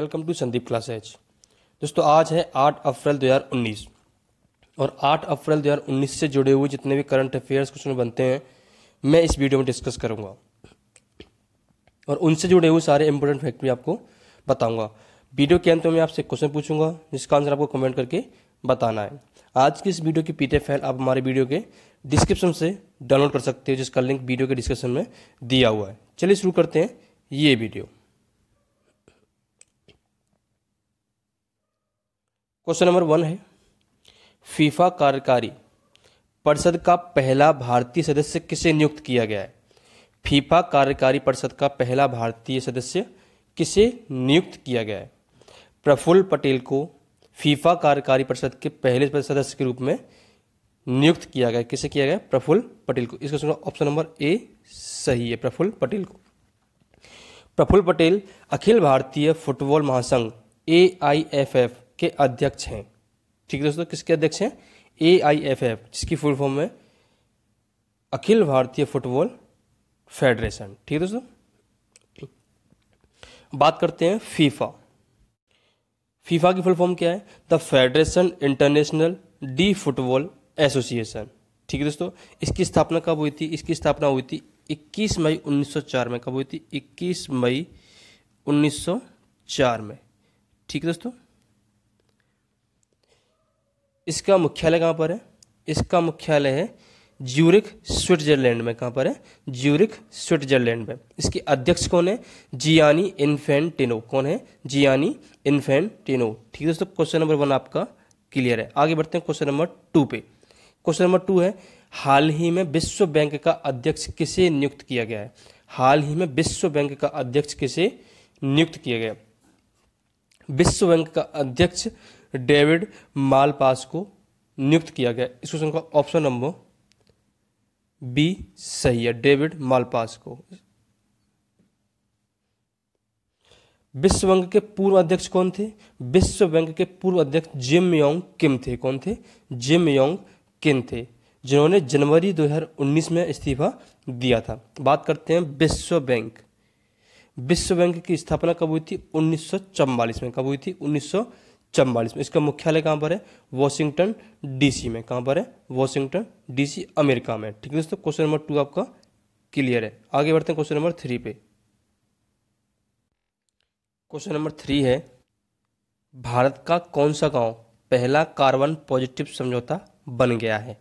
Welcome to Sandeep classes. दोस्तों आज है 8 अप्रैल 2019 और 8 अप्रैल 2019 से जुड़े हुए जितने भी करंट अफेयर्स क्वेश्चन बनते हैं मैं इस वीडियो में डिस्कस करूंगा और उनसे जुड़े हुए सारे इंपॉर्टेंट फैक्ट भी आपको बताऊंगा। वीडियो के अंत में आपसे क्वेश्चन पूछूंगा जिसका आंसर आपको कमेंट करके बताना है। आज की इस वीडियो की पीडीएफ फाइल आप हमारे वीडियो के डिस्क्रिप्शन से डाउनलोड कर सकते हो, जिसका लिंक वीडियो के डिस्क्रिप्शन में दिया हुआ है। चलिए शुरू करते हैं ये वीडियो। क्वेश्चन नंबर 1 है, फीफा कार्यकारी परिषद का पहला भारतीय सदस्य किसे नियुक्त किया गया है? फीफा कार्यकारी परिषद का पहला भारतीय सदस्य किसे नियुक्त किया गया है? प्रफुल्ल पटेल को फीफा कार्यकारी परिषद के पहले सदस्य के रूप में नियुक्त किया गया। किसे किया गया? प्रफुल्ल पटेल को। इसका ऑप्शन नंबर ए सही है, प्रफुल्ल पटेल को। प्रफुल्ल पटेल अखिल भारतीय फुटबॉल महासंघ AIFF के अध्यक्ष हैं। ठीक है दोस्तों, किसके अध्यक्ष हैं? AIFF, जिसकी फुल फॉर्म है अखिल भारतीय फुटबॉल फेडरेशन। ठीक है दोस्तों, बात करते हैं फीफा। फीफा की फुल फॉर्म क्या है? The federation international D football association. ठीक है दोस्तों, इसकी स्थापना कब हुई थी? इसकी स्थापना हुई थी 21 मई 1904 में। कब हुई थी? 21 मई 1904 में। ठीक है दोस्तों, इसका मुख्यालय कहाँ पर है? इसका मुख्यालय है ज्यूरिख स्विट्जरलैंड में। कहाँ पर है? ज्यूरिख स्विट्जरलैंड में। इसके अध्यक्ष कौन है? Gianni Infantino. कौन है? Gianni Infantino. ठीक है दोस्तों, क्वेश्चन नंबर 1 आपका क्लियर है। आगे बढ़ते हैं क्वेश्चन नंबर 2 पे। क्वेश्चन नंबर 2 है, हाल ही में विश्व बैंक का अध्यक्ष किसे नियुक्त किया गया है? हाल ही में विश्व बैंक का अध्यक्ष किसे नियुक्त किया गया? विश्व बैंक का अध्यक्ष डेविड मालपास को नियुक्त किया गया। इस क्वेश्चन का ऑप्शन नंबर बी सही है, डेविड मालपास को। विश्व बैंक के पूर्व अध्यक्ष कौन थे? विश्व बैंक के पूर्व अध्यक्ष जिम योंग किम थे। कौन थे? जिम योंग किम थे, जिन्होंने जनवरी 2019 में इस्तीफा दिया था। बात करते हैं विश्व बैंक। विश्व बैंक की स्थापना कब हुई थी? 1944 में। कब हुई थी? 1944 में। इसका मुख्यालय कहाँ पर है? वॉशिंगटन DC में। कहाँ पर है? वॉशिंगटन DC, अमेरिका में। ठीक है दोस्तों, क्वेश्चन नंबर 2 आपका क्लियर है। आगे बढ़ते हैं क्वेश्चन नंबर 3 पे। क्वेश्चन नंबर 3 है, भारत का कौन सा गांव पहला कार्बन पॉजिटिव समझौता बन गया है?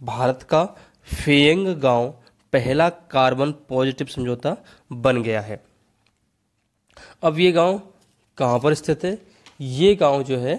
भारत का फेंग गांव पहला कार्बन पॉजिटिव समझौता बन गया है। अब ये गांव कहाँ पर स्थित है? ये गांव जो है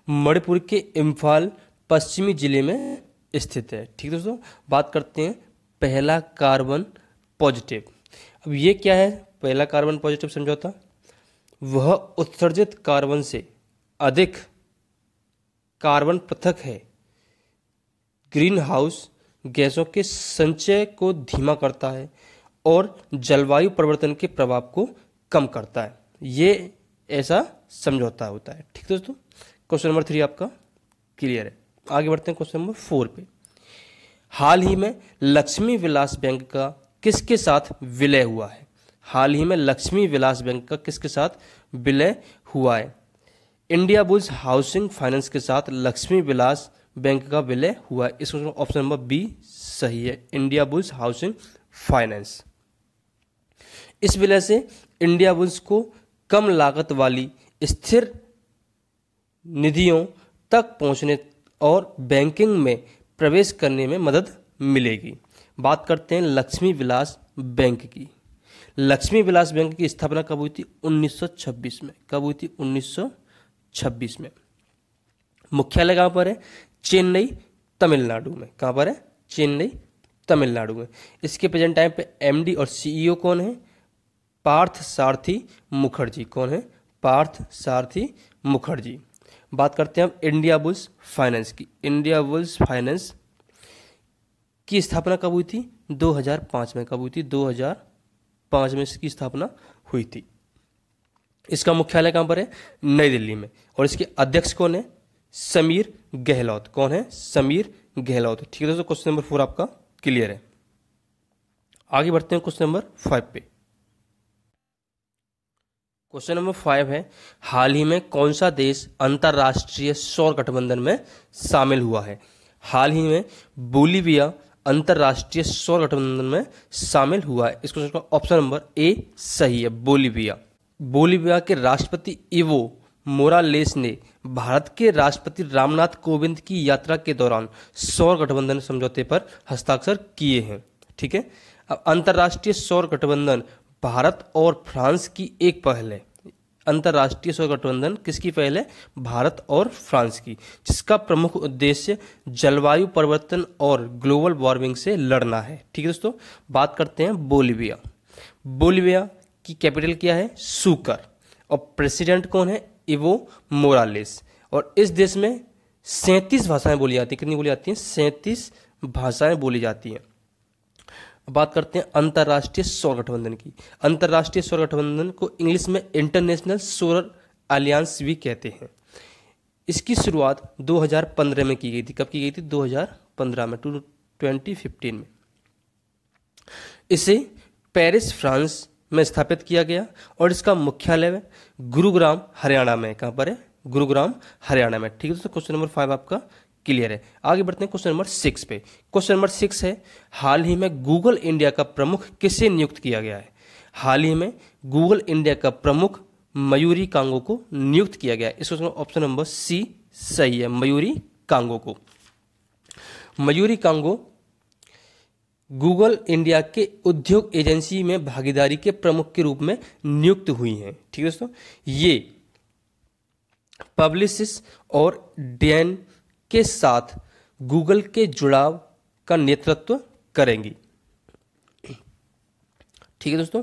मणिपुर के इम्फाल पश्चिमी जिले में स्थित है। ठीक है दोस्तों, बात करते हैं पहला कार्बन पॉजिटिव। अब ये क्या है पहला कार्बन पॉजिटिव समझौता? वह उत्सर्जित कार्बन से अधिक कार्बन पृथक है, ग्रीन हाउस गैसों के संचय को धीमा करता है और जलवायु परिवर्तन के प्रभाव को कम करता है। ये ऐसा समझौता होता है। ठीक है दोस्तों, क्वेश्चन नंबर 3 आपका क्लियर है। आगे बढ़ते हैं क्वेश्चन नंबर 4 पे। हाल ही में लक्ष्मी विलास बैंक का किसके साथ विलय हुआ है? हाल ही में लक्ष्मी विलास बैंक का किसके साथ विलय हुआ है? इंडिया बुल्स हाउसिंग फाइनेंस के साथ लक्ष्मी विलास बैंक का विलय हुआ है। इसका ऑप्शन नंबर बी सही है, इंडिया बुल्स हाउसिंग फाइनेंस। इस विलय से इंडिया बुल्स को कम लागत वाली स्थिर निधियों तक पहुंचने और बैंकिंग में प्रवेश करने में मदद मिलेगी। बात करते हैं लक्ष्मी विलास बैंक की। लक्ष्मी विलास बैंक की स्थापना कब हुई थी? 1926 में। कब हुई थी? 1926 में। मुख्यालय कहाँ पर है? चेन्नई, तमिलनाडु में। कहाँ पर है? चेन्नई, तमिलनाडु में। इसके प्रेजेंट टाइम पे MD और CEO कौन है? पार्थ सारथी मुखर्जी। कौन है? पार्थ सारथी मुखर्जी। बात करते हैं अब इंडिया बुल्स फाइनेंस की। इंडिया बुल्स फाइनेंस की स्थापना कब हुई थी? 2005 में। कब हुई थी? 2005 में इसकी स्थापना हुई थी। इसका मुख्यालय कहाँ पर है? नई दिल्ली में। और इसके अध्यक्ष कौन है? समीर गहलोत। कौन है? समीर गहलोत। ठीक है दोस्तों, क्वेश्चन नंबर 4 आपका क्लियर है। आगे बढ़ते हैं क्वेश्चन नंबर 5 पे। क्वेश्चन नंबर 5 है, हाल ही में कौन सा देश अंतर्राष्ट्रीय सौर गठबंधन में शामिल हुआ है? हाल ही में बोलीविया अंतर्राष्ट्रीय सौर गठबंधन में शामिल हुआ है। इस क्वेश्चन का ऑप्शन नंबर ए सही है, बोलीविया। बोलीविया के राष्ट्रपति इवो मोरालेस ने भारत के राष्ट्रपति रामनाथ कोविंद की यात्रा के दौरान सौर गठबंधन समझौते पर हस्ताक्षर किए हैं। ठीक है, अब अंतर्राष्ट्रीय सौर गठबंधन भारत और फ्रांस की एक पहल है। अंतर्राष्ट्रीय सौर गठबंधन किसकी पहल है? भारत और फ्रांस की, जिसका प्रमुख उद्देश्य जलवायु परिवर्तन और ग्लोबल वार्मिंग से लड़ना है। ठीक है दोस्तों, बात करते हैं बोलीविया। बोलीविया की कैपिटल क्या है? सुकर, और प्रेसिडेंट कौन है? इवो मोरालेस। और इस देश में 37 भाषाएं बोली जाती हैं। कितनी बोली जाती हैं? 37 भाषाएं बोली जाती हैं। बात करते हैं अंतर्राष्ट्रीय सौर गठबंधन की। अंतर्राष्ट्रीय सौर गठबंधन को इंग्लिश में इंटरनेशनल सोलर अलियांस भी कहते हैं। इसकी शुरुआत 2015 में की गई थी। कब की गई थी? 2015 में, 2015 में। इसे पेरिस फ्रांस में स्थापित किया गया और इसका मुख्यालय गुरुग्राम हरियाणा में। कहाँ पर है? गुरुग्राम हरियाणा में। ठीक है दोस्तों, क्वेश्चन नंबर 5 आपका क्लियर है। आगे बढ़ते हैं क्वेश्चन नंबर 6 पे। क्वेश्चन नंबर 6 है, हाल ही में गूगल इंडिया का प्रमुख किसे नियुक्त किया गया है? हाल ही में गूगल इंडिया का प्रमुख मयूरी कांगो को नियुक्त किया गया है। इस क्वेश्चन का ऑप्शन नंबर सी सही है, मयूरी कांगो को। मयूरी कांगो गूगल इंडिया के उद्योग एजेंसी में भागीदारी के प्रमुख के रूप में नियुक्त हुई हैं। ठीक है दोस्तों, ये पब्लिसिस और डैन के साथ गूगल के जुड़ाव का नेतृत्व करेंगी। ठीक है दोस्तों,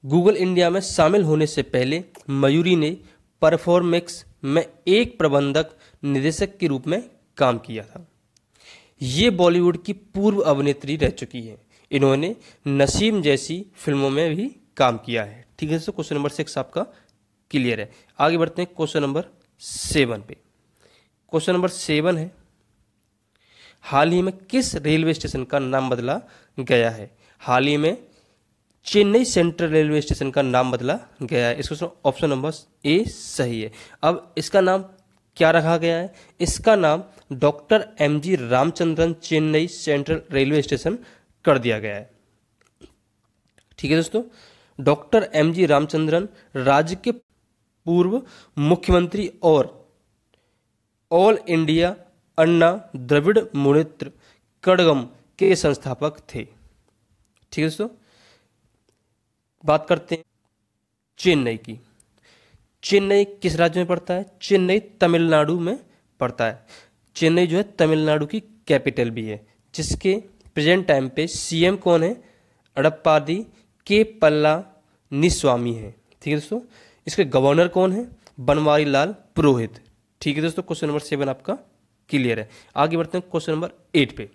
गूगल इंडिया में शामिल होने से पहले मयूरी ने परफॉर्मेक्स में एक प्रबंधक निदेशक के रूप में काम किया था। ये बॉलीवुड की पूर्व अभिनेत्री रह चुकी हैं। इन्होंने नसीम जैसी फिल्मों में भी काम किया है। ठीक है दोस्तों, क्वेश्चन नंबर 6 आपका क्लियर है। आगे बढ़ते हैं क्वेश्चन नंबर 7 पे। क्वेश्चन नंबर 7 है, हाल ही में किस रेलवे स्टेशन का नाम बदला गया है? हाल ही में चेन्नई सेंट्रल रेलवे स्टेशन का नाम बदला गया है। इसका ऑप्शन नंबर ए सही है। अब इसका नाम क्या रखा गया है? इसका नाम doctor MG Ramachandran Chennai central railway station कर दिया गया है। ठीक है दोस्तों, डॉक्टर एमजी रामचंद्रन राज्य के पूर्व मुख्यमंत्री और ऑल इंडिया अन्ना द्रविड़ मुनेत्र कड़गम के संस्थापक थे। ठीक है दोस्तों, बात करते हैं चेन्नई की। चेन्नई किस राज्य में पड़ता है? चेन्नई तमिलनाडु में पड़ता है। चेन्नई जो है तमिलनाडु की कैपिटल भी है, जिसके प्रेजेंट टाइम पे सीएम कौन है? एडप्पाडी के पलानीस्वामी है। ठीक है दोस्तों, इसके गवर्नर कौन है? बनवारी लाल पुरोहित। ठीक है दोस्तों, क्वेश्चन नंबर 7 आपका क्लियर है। आगे बढ़ते हैं क्वेश्चन नंबर 8 पे।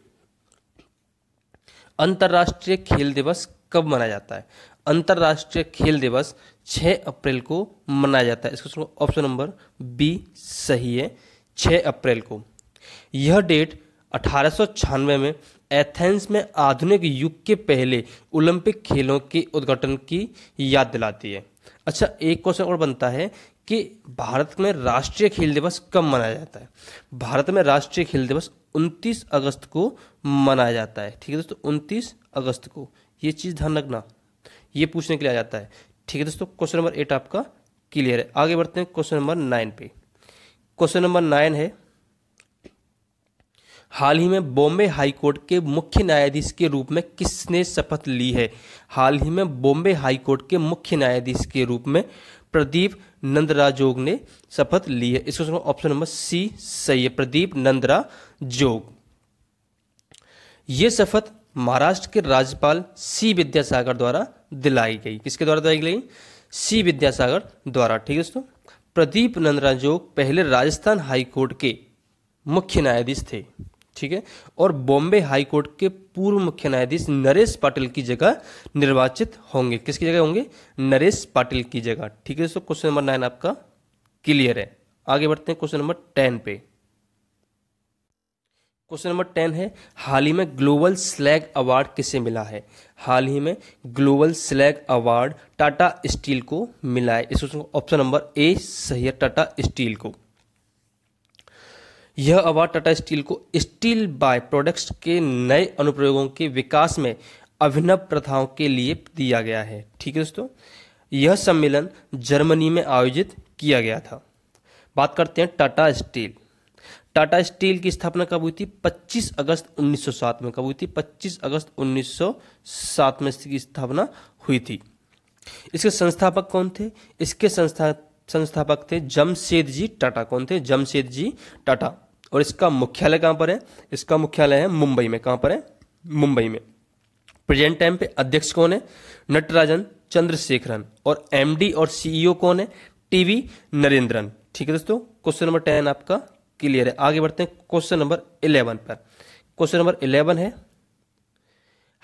अंतर्राष्ट्रीय खेल दिवस कब मनाया जाता है? अंतर्राष्ट्रीय खेल दिवस 6 अप्रैल को मनाया जाता है। इसका ऑप्शन नंबर बी सही है, 6 अप्रैल को। यह डेट 1896 में एथेंस में आधुनिक युग के पहले ओलंपिक खेलों के उद्घाटन की याद दिलाती है। अच्छा, एक क्वेश्चन और बनता है कि भारत में राष्ट्रीय खेल दिवस कब मनाया जाता है? भारत में राष्ट्रीय खेल दिवस 29 अगस्त को मनाया जाता है। ठीक है दोस्तों, 29 अगस्त को। ये चीज़ ध्यान रखना, ये पूछने के लिए आ जाता है। ठीक है दोस्तों, क्वेश्चन नंबर 8 आपका क्लियर है। आगे बढ़ते हैं क्वेश्चन नंबर 9 पे। क्वेश्चन नंबर 9 है, हाल ही में बॉम्बे हाई कोर्ट के मुख्य न्यायाधीश के रूप में किसने शपथ ली है? हाल ही में बॉम्बे हाई कोर्ट के मुख्य न्यायाधीश के रूप में प्रदीप नंद्राजोग ने शपथ ली है। इसका ऑप्शन नंबर सी सही है, प्रदीप नंद्राजोग। ये शपथ महाराष्ट्र के राज्यपाल सी विद्यासागर द्वारा दिलाई गई। किसके द्वारा दिलाई गई? सी विद्यासागर द्वारा। ठीक है दोस्तों, प्रदीप नंद्राजोग पहले राजस्थान हाई कोर्ट के मुख्य न्यायाधीश थे। ठीक है, और बॉम्बे हाई कोर्ट के पूर्व मुख्य न्यायाधीश नरेश पाटिल की जगह निर्वाचित होंगे। किसकी जगह होंगे? नरेश पाटिल की जगह। ठीक है दोस्तों, क्वेश्चन नंबर 9 आपका क्लियर है। आगे बढ़ते हैं क्वेश्चन नंबर 10 पे। क्वेश्चन नंबर 10 है, हाल ही में ग्लोबल स्लैग अवार्ड किसे मिला है? हाल ही में global slag award Tata steel को मिला है। इस ऑप्शन नंबर ए सही है, टाटा स्टील को। यह अवार्ड टाटा स्टील को स्टील बाय प्रोडक्ट्स के नए अनुप्रयोगों के विकास में अभिनव प्रथाओं के लिए दिया गया है। ठीक है दोस्तों, यह सम्मेलन जर्मनी में आयोजित किया गया था। बात करते हैं टाटा स्टील। टाटा स्टील की स्थापना कब हुई थी? 25 अगस्त 1907 में। कब हुई थी? 25 अगस्त 1907 में इसकी स्थापना हुई थी। इसके संस्थापक कौन थे? इसके संस्थापक थे जमशेदजी टाटा। कौन थे? जमशेदजी टाटा। और इसका मुख्यालय कहाँ पर है? इसका मुख्यालय है मुंबई में। कहाँ पर है? मुंबई में। प्रेजेंट टाइम पे अध्यक्ष कौन है? नटराजन चंद्रशेखरन। और एमडी और सीईओ कौन है? टीवी नरेंद्रन। ठीक है दोस्तों, क्वेश्चन नंबर 10 आपका क्लियर है। आगे बढ़ते हैं क्वेश्चन नंबर 11 पर। क्वेश्चन नंबर 11 है,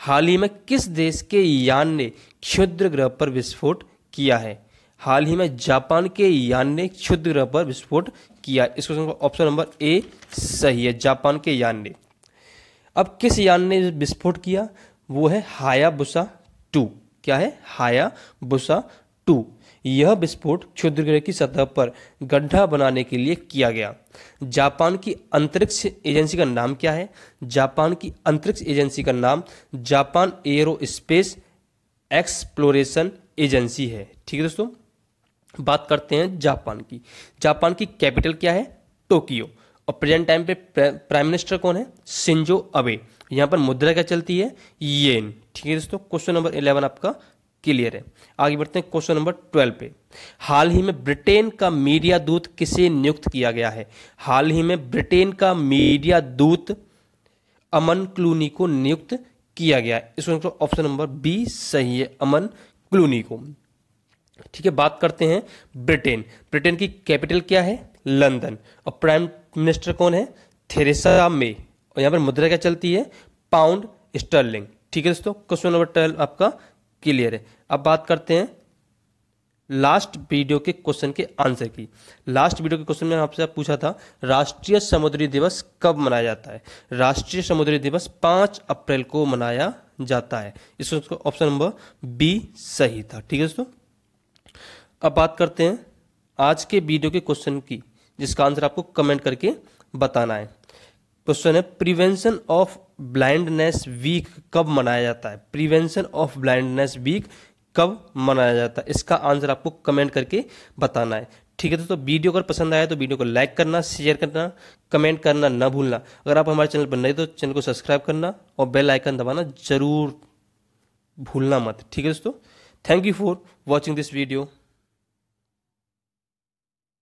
हाल ही में किस देश के यान ने क्षुद्र ग्रह पर विस्फोट किया है? हाल ही में जापान के यान ने क्षुद्र ग्रह पर विस्फोट किया। इस क्वेश्चन का ऑप्शन नंबर ए सही है, जापान के यान ने। अब किस यान ने विस्फोट किया? वो है हायाबुसा 2। क्या है? हायाबुसा 2। यह विस्फोट क्षुद्र ग्रह की सतह पर गड्ढा बनाने के लिए किया गया। जापान की अंतरिक्ष एजेंसी का नाम क्या है? जापान की अंतरिक्ष एजेंसी का नाम जापान एरोस्पेस एक्सप्लोरेशन एजेंसी है। ठीक है दोस्तों, बात करते हैं जापान की। जापान की कैपिटल क्या है? टोक्यो। और प्रेजेंट टाइम पे प्राइम मिनिस्टर कौन है? Shinzo Abe. यहाँ पर मुद्रा क्या चलती है? येन। ठीक है दोस्तों, क्वेश्चन नंबर 11 आपका क्लियर है। आगे बढ़ते हैं क्वेश्चन नंबर 12 पे। हाल ही में ब्रिटेन का मीडिया दूत किसे नियुक्त किया गया है? हाल ही में ब्रिटेन का मीडिया दूत अमन क्लूनी को नियुक्त किया गया है। इस ऑप्शन नंबर बी सही है, अमन क्लूनी को। ठीक है, बात करते हैं ब्रिटेन। ब्रिटेन की कैपिटल क्या है? लंदन। और प्राइम मिनिस्टर कौन है? Theresa May. और यहां पर मुद्रा क्या चलती है? Pound sterling. ठीक है दोस्तों, क्वेश्चन नंबर 12 आपका क्लियर है। अब बात करते हैं लास्ट वीडियो के क्वेश्चन के आंसर की। लास्ट वीडियो के क्वेश्चन में आपसे पूछा था राष्ट्रीय समुद्री दिवस कब मनाया जाता है? राष्ट्रीय समुद्री दिवस 5 अप्रैल को मनाया जाता है। इस ऑप्शन नंबर बी सही था। ठीक है दोस्तों, अब बात करते हैं आज के वीडियो के क्वेश्चन की, जिसका आंसर आपको कमेंट करके बताना है। क्वेश्चन है, प्रिवेंशन ऑफ ब्लाइंडनेस वीक कब मनाया जाता है? प्रिवेंशन ऑफ ब्लाइंडनेस वीक कब मनाया जाता है? इसका आंसर आपको कमेंट करके बताना है। ठीक है दोस्तों, वीडियो अगर पसंद आया तो वीडियो को लाइक करना, शेयर करना, कमेंट करना ना भूलना। अगर आप हमारे चैनल पर नए तो चैनल को सब्सक्राइब करना और बेल आइकन दबाना जरूर भूलना मत। ठीक है दोस्तों, thank you for watching this video.